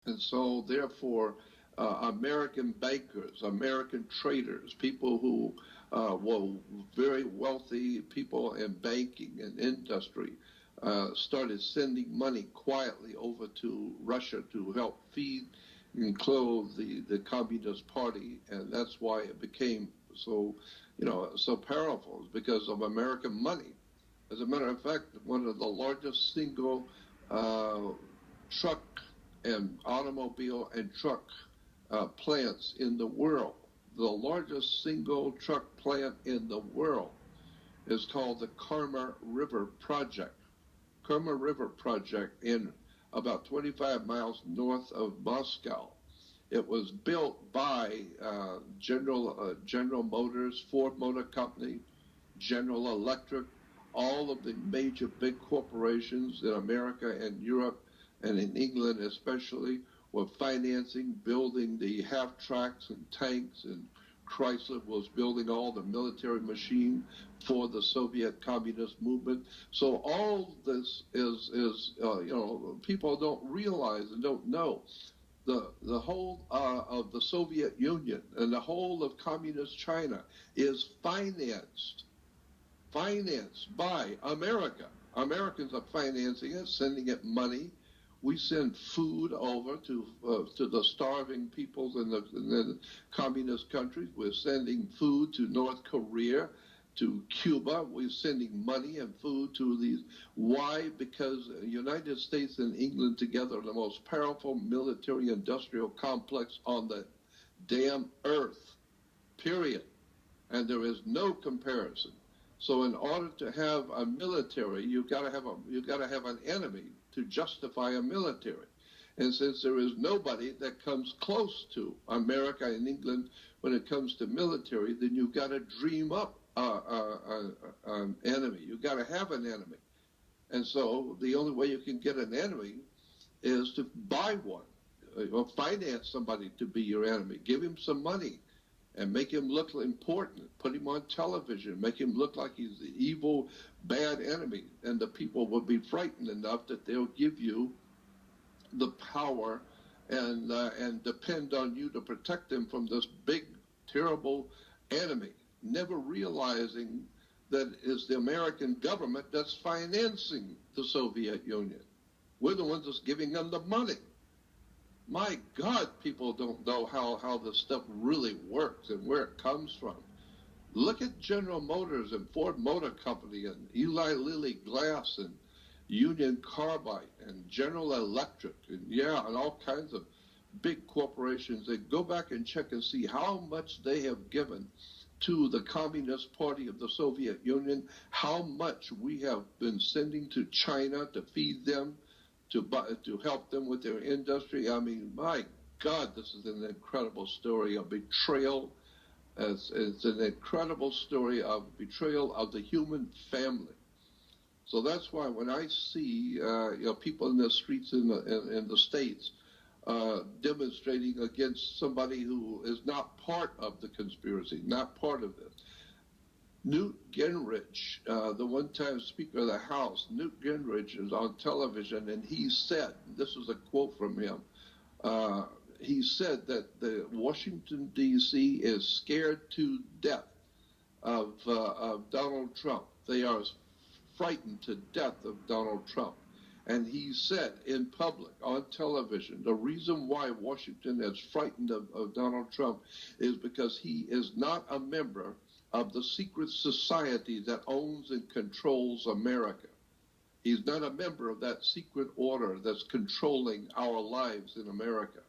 And so, therefore, American bankers, American traders, people who were very wealthy people in banking and industry, started sending money quietly over to Russia to help feed and clothe the Communist Party. And that's why it became so, so powerful, is because of American money. As a matter of fact, one of the largest single truck and automobile and truck plants in the world, the largest single truck plant in the world, is called the Karma River Project. Karma River Project in about 25 miles north of Moscow. It was built by General Motors, Ford Motor Company, General Electric, all of the major big corporations in America and Europe and in England especially were financing, building the half-tracks and tanks, and Chrysler was building all the military machine for the Soviet Communist movement. So all this is people don't realize and don't know. The whole of the Soviet Union and the whole of Communist China is financed by America. Americans are financing it, sending it money. We send food over to the starving peoples in the communist countries. We're sending food to North Korea, to Cuba. We're sending money and food to these. Why? Because the United States and England together are the most powerful military-industrial complex on the damn earth, period. And there is no comparison. So in order to have a military, you've got to have an enemy to justify a military. And since there is nobody that comes close to America and England when it comes to military, then you've got to dream up an enemy. You've got to have an enemy. And so the only way you can get an enemy is to buy one, or finance somebody to be your enemy. Give him some money and make him look important. Put him on television, make him look like he's the evil, bad enemy. And the people will be frightened enough that they'll give you the power and depend on you to protect them from this big, terrible enemy, never realizing that it's the American government that's financing the Soviet Union. We're the ones that's giving them the money. My God, people don't know how this stuff really works and where it comes from. Look at General Motors and Ford Motor Company and Eli Lilly Glass and Union Carbide and General Electric and all kinds of big corporations. They go back and check and see how much they have given to the Communist Party of the Soviet Union, how much we have been sending to China to feed them, to help them with their industry. I mean, my God, this is an incredible story of betrayal. It's an incredible story of betrayal of the human family. So that's why when I see people in the streets in the States demonstrating against somebody who is not part of the conspiracy, not part of this. Newt Gingrich, the one-time Speaker of the House, Newt Gingrich is on television, and he said, this is a quote from him, he said that the Washington, D.C. is scared to death of Donald Trump. They are frightened to death of Donald Trump. And he said in public, on television, the reason why Washington is frightened of Donald Trump is because he is not a member of the secret society that owns and controls America. He's not a member of that secret order that's controlling our lives in America.